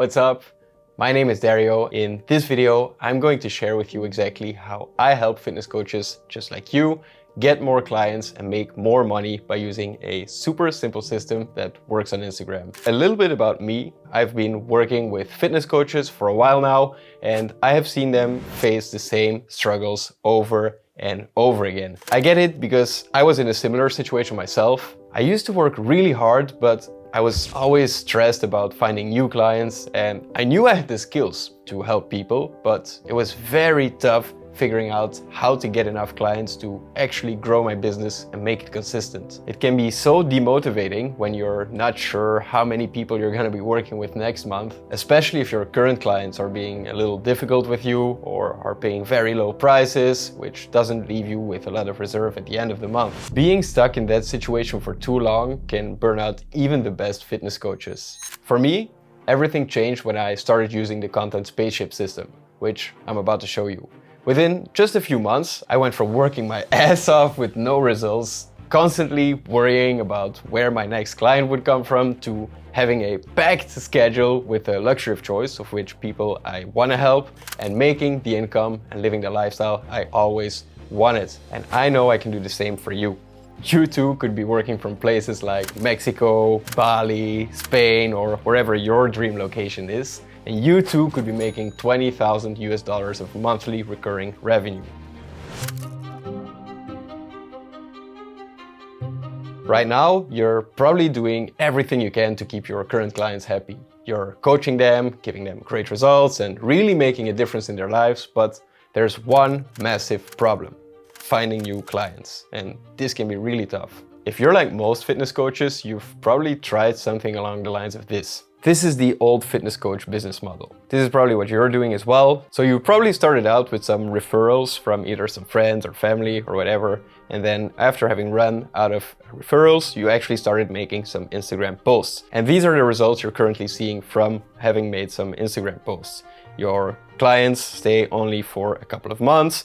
What's up? My name is Dario. In this video, I'm going to share with you exactly how I help fitness coaches just like you get more clients and make more money by using a super simple system that works on Instagram. A little bit about me. I've been working with fitness coaches for a while now, and I have seen them face the same struggles over and over again. I get it because I was in a similar situation myself. I used to work really hard, but I was always stressed about finding new clients, and I knew I had the skills to help people, but it was very tough figuring out how to get enough clients to actually grow my business and make it consistent. It can be so demotivating when you're not sure how many people you're going to be working with next month, especially if your current clients are being a little difficult with you or are paying very low prices, which doesn't leave you with a lot of reserve at the end of the month. Being stuck in that situation for too long can burn out even the best fitness coaches. For me, everything changed when I started using the content spaceship system, which I'm about to show you. Within just a few months, I went from working my ass off with no results, constantly worrying about where my next client would come from, to having a packed schedule with a luxury of choice of which people I want to help, and making the income and living the lifestyle I always wanted. And I know I can do the same for you. You too could be working from places like Mexico, Bali, Spain, or wherever your dream location is. And you too could be making $20,000 of monthly recurring revenue. Right now, you're probably doing everything you can to keep your current clients happy. You're coaching them, giving them great results, and really making a difference in their lives. But there's one massive problem: finding new clients. And this can be really tough. If you're like most fitness coaches, you've probably tried something along the lines of this. This is the old fitness coach business model. This is probably what you're doing as well. So you probably started out with some referrals from either some friends or family or whatever. And then after having run out of referrals, you actually started making some Instagram posts. And these are the results you're currently seeing from having made some Instagram posts. Your clients stay only for a couple of months.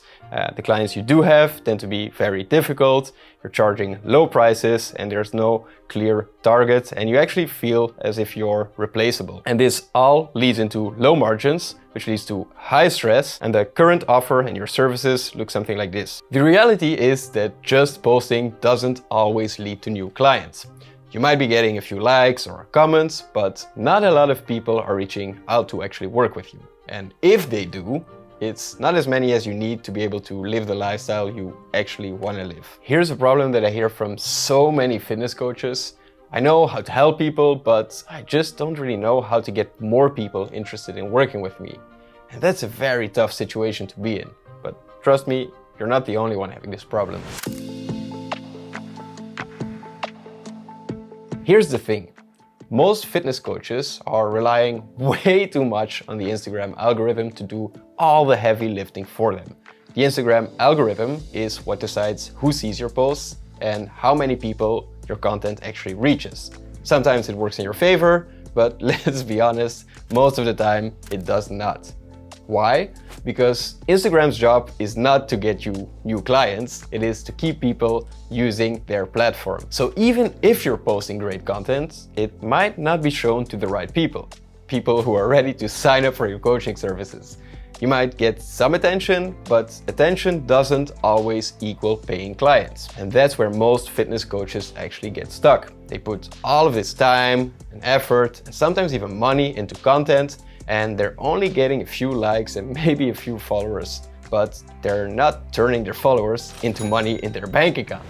The clients you do have tend to be very difficult. You're charging low prices and there's no clear target, and you actually feel as if you're replaceable. And this all leads into low margins, which leads to high stress, and the current offer and your services look something like this. The reality is that just posting doesn't always lead to new clients. You might be getting a few likes or comments, but not a lot of people are reaching out to actually work with you. And if they do, it's not as many as you need to be able to live the lifestyle you actually want to live. Here's a problem that I hear from so many fitness coaches. I know how to help people, but I just don't really know how to get more people interested in working with me. And that's a very tough situation to be in. But trust me, you're not the only one having this problem. Here's the thing. Most fitness coaches are relying way too much on the Instagram algorithm to do all the heavy lifting for them. The Instagram algorithm is what decides who sees your posts and how many people your content actually reaches. Sometimes it works in your favor, but let's be honest, most of the time it does not. Why? Because Instagram's job is not to get you new clients, it is to keep people using their platform. So even if you're posting great content, it might not be shown to the right people. People who are ready to sign up for your coaching services. You might get some attention, but attention doesn't always equal paying clients. And that's where most fitness coaches actually get stuck. They put all of this time and effort, and sometimes even money into content, and they're only getting a few likes and maybe a few followers, but they're not turning their followers into money in their bank account.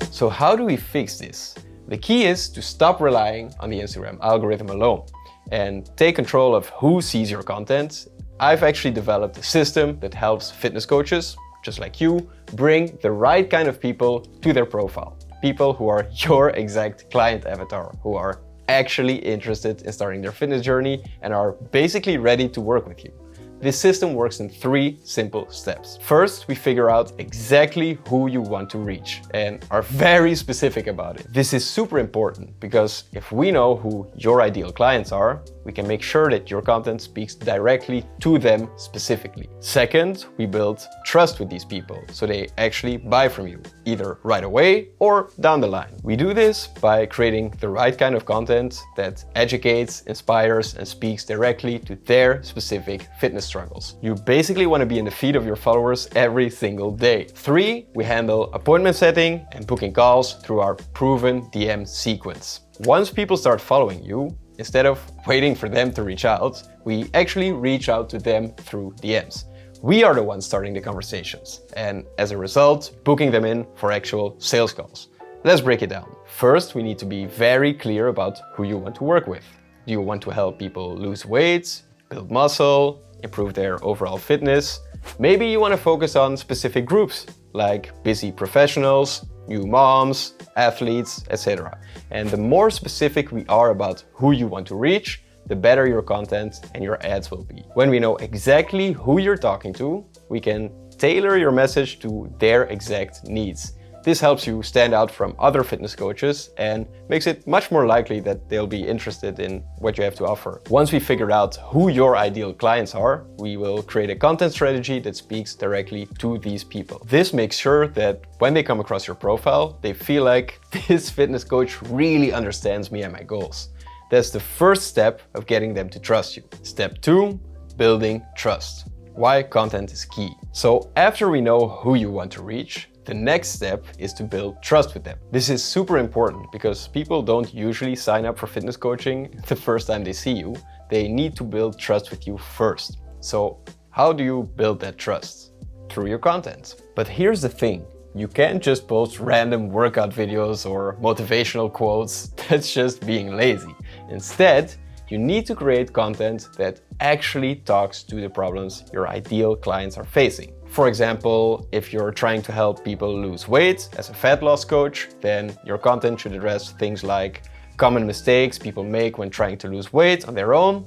So how do we fix this? The key is to stop relying on the Instagram algorithm alone and take control of who sees your content. I've actually developed a system that helps fitness coaches, just like you, bring the right kind of people to their profile. People who are your exact client avatar, who are actually interested in starting their fitness journey and are basically ready to work with you. This system works in 3 simple steps. First, we figure out exactly who you want to reach and are very specific about it. This is super important because if we know who your ideal clients are, we can make sure that your content speaks directly to them specifically. Second, we build trust with these people so they actually buy from you. either right away or down the line. We do this by creating the right kind of content that educates, inspires, and speaks directly to their specific fitness struggles. You basically want to be in the feed of your followers every single day. 3, we handle appointment setting and booking calls through our proven DM sequence. Once people start following you, instead of waiting for them to reach out, we actually reach out to them through DMs. We are the ones starting the conversations, and as a result, booking them in for actual sales calls. Let's break it down. First, we need to be very clear about who you want to work with. Do you want to help people lose weight, build muscle, improve their overall fitness? Maybe you want to focus on specific groups, like busy professionals, new moms, athletes, etc. And the more specific we are about who you want to reach, the better your content and your ads will be. When we know exactly who you're talking to, we can tailor your message to their exact needs. This helps you stand out from other fitness coaches and makes it much more likely that they'll be interested in what you have to offer. Once we figure out who your ideal clients are, we will create a content strategy that speaks directly to these people. This makes sure that when they come across your profile, they feel like this fitness coach really understands me and my goals. That's the first step of getting them to trust you. Step 2, building trust. Why content is key. So after we know who you want to reach, the next step is to build trust with them. This is super important because people don't usually sign up for fitness coaching the first time they see you. They need to build trust with you first. So how do you build that trust? Through your content. But here's the thing. You can't just post random workout videos or motivational quotes. That's just being lazy. Instead, you need to create content that actually talks to the problems your ideal clients are facing. For example, if you're trying to help people lose weight as a fat loss coach, then your content should address things like common mistakes people make when trying to lose weight on their own,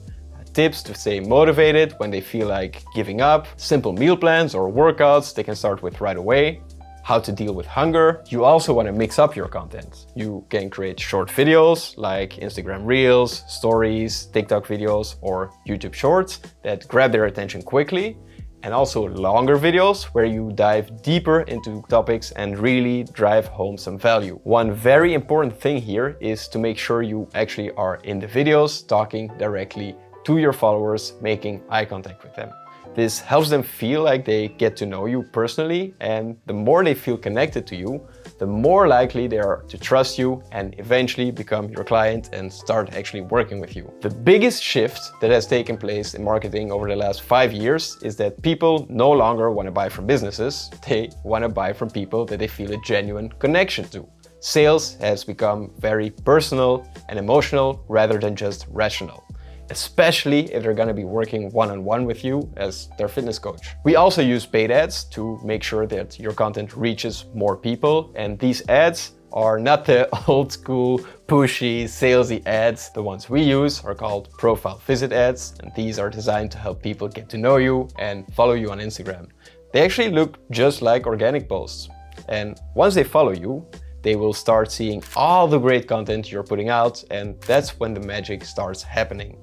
tips to stay motivated when they feel like giving up, simple meal plans or workouts they can start with right away, how to deal with hunger. You also want to mix up your content. You can create short videos like Instagram Reels, Stories, TikTok videos, or YouTube Shorts that grab their attention quickly, and also longer videos where you dive deeper into topics and really drive home some value. One very important thing here is to make sure you actually are in the videos talking directly to your followers, making eye contact with them. This helps them feel like they get to know you personally, and the more they feel connected to you, the more likely they are to trust you and eventually become your client and start actually working with you. The biggest shift that has taken place in marketing over the last 5 years is that people no longer want to buy from businesses, they want to buy from people that they feel a genuine connection to. Sales has become very personal and emotional rather than just rational, especially if they're going to be working one-on-one with you as their fitness coach. We also use paid ads to make sure that your content reaches more people, and these ads are not the old school pushy salesy ads. The ones we use are called profile visit ads, and these are designed to help people get to know you and follow you on Instagram. They actually look just like organic posts, and once they follow you, they will start seeing all the great content you're putting out, and that's when the magic starts happening.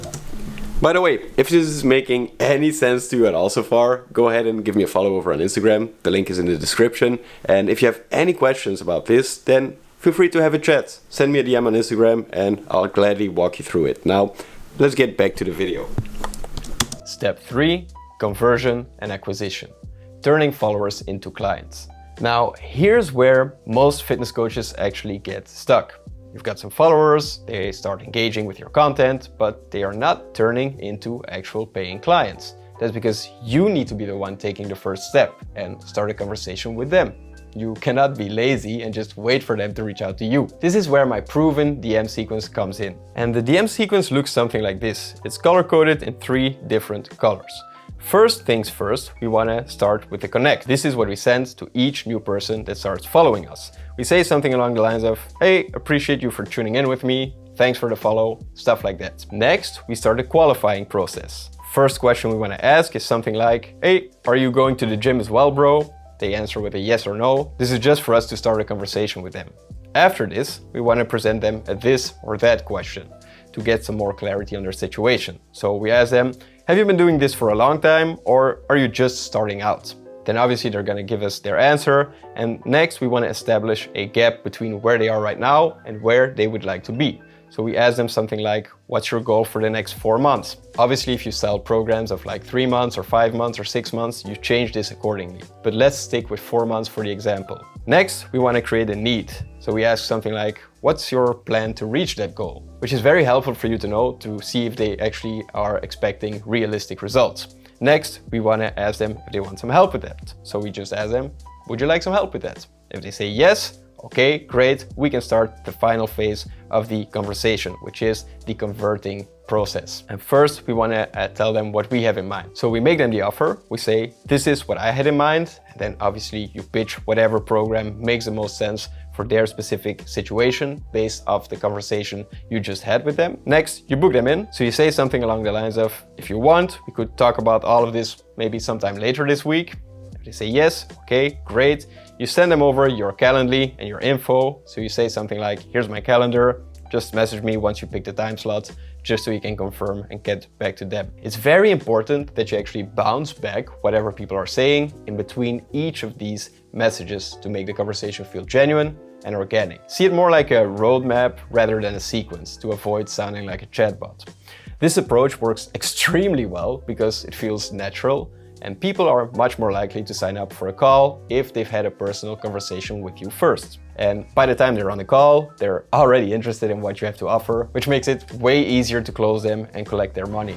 By the way, if this is making any sense to you at all so far, go ahead and give me a follow over on Instagram. The link is in the description. And if you have any questions about this, then feel free to have a chat. Send me a DM on Instagram and I'll gladly walk you through it. Now, let's get back to the video. Step 3, conversion and acquisition. Turning followers into clients. Now, here's where most fitness coaches actually get stuck. You've got some followers, they start engaging with your content, but they are not turning into actual paying clients. That's because you need to be the one taking the first step and start a conversation with them. You cannot be lazy and just wait for them to reach out to you. This is where my proven DM sequence comes in. And the DM sequence looks something like this. It's color-coded in 3 different colors. First things first, we want to start with the connect. This is what we send to each new person that starts following us. We say something along the lines of, hey, appreciate you for tuning in with me, thanks for the follow, stuff like that. Next, we start the qualifying process. First question we want to ask is something like, hey, are you going to the gym as well, bro? They answer with a yes or no. This is just for us to start a conversation with them. After this, we want to present them a this or that question to get some more clarity on their situation. So we ask them, have you been doing this for a long time or are you just starting out? Then obviously they're going to give us their answer. And next we want to establish a gap between where they are right now and where they would like to be. So we ask them something like, what's your goal for the next 4 months? Obviously, if you sell programs of like 3 months or 5 months or 6 months, you change this accordingly. But let's stick with 4 months for the example. Next, we want to create a need. So we ask something like, what's your plan to reach that goal? Which is very helpful for you to know to see if they actually are expecting realistic results. Next, we want to ask them if they want some help with that. So we just ask them, would you like some help with that? If they say yes, okay, great, we can start the final phase of the conversation, which is the converting process. And first, we want to tell them what we have in mind. So we make them the offer, we say, this is what I had in mind, and then obviously you pitch whatever program makes the most sense for their specific situation based off the conversation you just had with them. Next, you book them in. So you say something along the lines of, if you want, we could talk about all of this maybe sometime later this week. If they say yes, okay, great. You send them over your Calendly and your info. So you say something like, here's my calendar, just message me once you pick the time slot, just so you can confirm and get back to them. It's very important that you actually bounce back whatever people are saying in between each of these messages to make the conversation feel genuine and organic. See it more like a roadmap rather than a sequence to avoid sounding like a chatbot. This approach works extremely well because it feels natural, and people are much more likely to sign up for a call if they've had a personal conversation with you first. And by the time they're on the call, they're already interested in what you have to offer, which makes it way easier to close them and collect their money.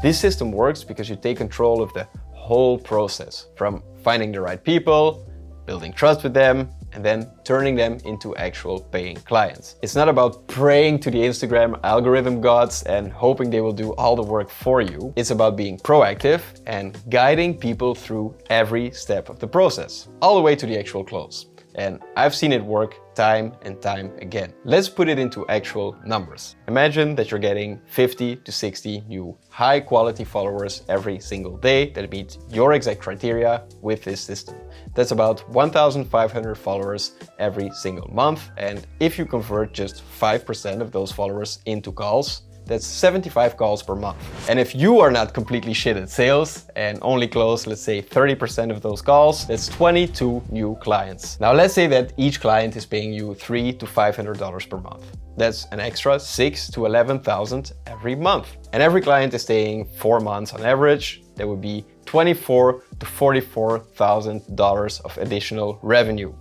This system works because you take control of the whole process, from finding the right people, building trust with them, and then turning them into actual paying clients. It's not about praying to the Instagram algorithm gods and hoping they will do all the work for you. It's about being proactive and guiding people through every step of the process, all the way to the actual close. And I've seen it work time and time again. Let's put it into actual numbers. Imagine that you're getting 50 to 60 new high quality followers every single day that meet your exact criteria with this system. That's about 1,500 followers every single month. And if you convert just 5% of those followers into calls, that's 75 calls per month. And if you are not completely shit at sales and only close, let's say 30% of those calls, that's 22 new clients. Now let's say that each client is paying you $300 to $500 per month. That's an extra $6,000 to $11,000 every month. And every client is staying 4 months on average. That would be $24,000 to $44,000 of additional revenue,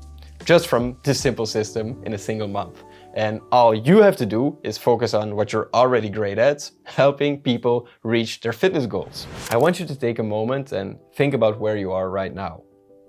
just from this simple system in a single month. And all you have to do is focus on what you're already great at, helping people reach their fitness goals. I want you to take a moment and think about where you are right now.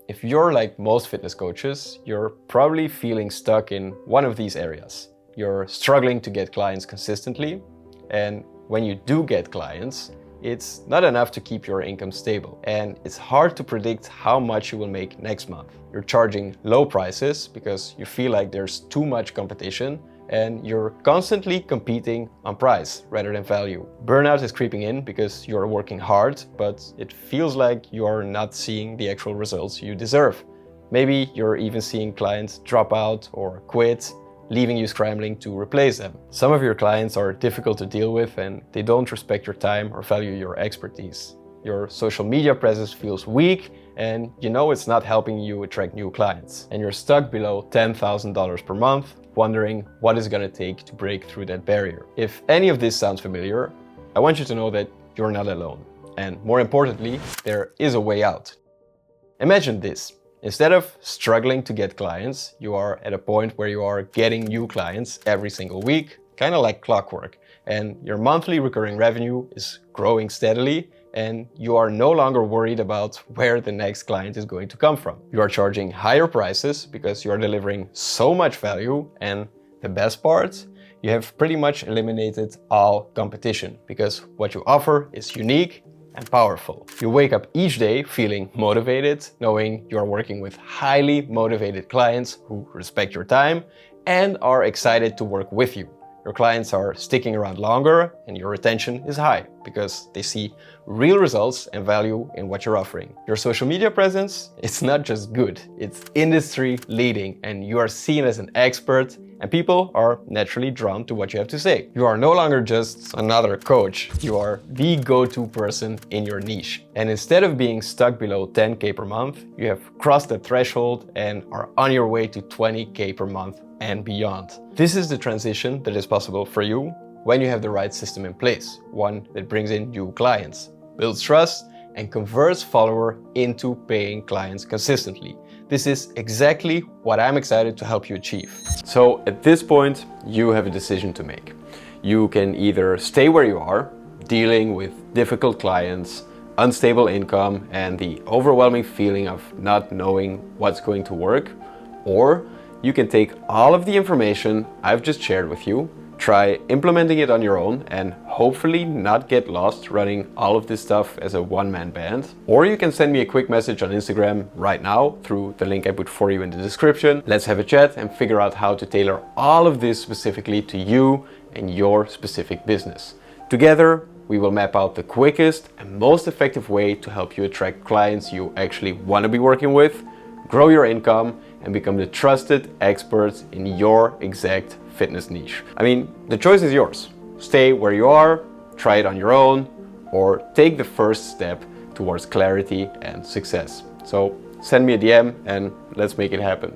If you're like most fitness coaches, you're probably feeling stuck in one of these areas. You're struggling to get clients consistently, and when you do get clients, it's not enough to keep your income stable, and it's hard to predict how much you will make next month. You're charging low prices because you feel like there's too much competition, and you're constantly competing on price rather than value. Burnout is creeping in because you're working hard, but it feels like you're not seeing the actual results you deserve. Maybe you're even seeing clients drop out or quit, leaving you scrambling to replace them. Some of your clients are difficult to deal with and they don't respect your time or value your expertise. Your social media presence feels weak and you know it's not helping you attract new clients. And you're stuck below $10,000 per month, wondering what it's gonna take to break through that barrier. If any of this sounds familiar, I want you to know that you're not alone. And more importantly, there is a way out. Imagine this. Instead of struggling to get clients, you are at a point where you are getting new clients every single week, kind of like clockwork. And your monthly recurring revenue is growing steadily, and you are no longer worried about where the next client is going to come from. You are charging higher prices because you are delivering so much value, and the best part, you have pretty much eliminated all competition because what you offer is unique and powerful. You wake up each day feeling motivated, knowing you are working with highly motivated clients who respect your time and are excited to work with you. Your clients are sticking around longer and your retention is high because they see real results and value in what you're offering. Your social media presence, it's not just good, it's industry leading, and you are seen as an expert, and people are naturally drawn to what you have to say. You are no longer just another coach, you are the go-to person in your niche. And instead of being stuck below 10K per month, you have crossed that threshold and are on your way to 20K per month and beyond. This is the transition that is possible for you when you have the right system in place, one that brings in new clients, builds trust, and converts followers into paying clients consistently. This is exactly what I'm excited to help you achieve. So at this point, you have a decision to make. You can either stay where you are, dealing with difficult clients, unstable income, and the overwhelming feeling of not knowing what's going to work, or you can take all of the information I've just shared with you, try implementing it on your own, and hopefully not get lost running all of this stuff as a one-man band. Or you can send me a quick message on Instagram right now through the link I put for you in the description. Let's have a chat and figure out how to tailor all of this specifically to you and your specific business. Together, we will map out the quickest and most effective way to help you attract clients you actually want to be working with, grow your income, and become the trusted experts in your exact fitness niche. I mean, the choice is yours. Stay where you are, try it on your own, or take the first step towards clarity and success. So send me a DM and let's make it happen.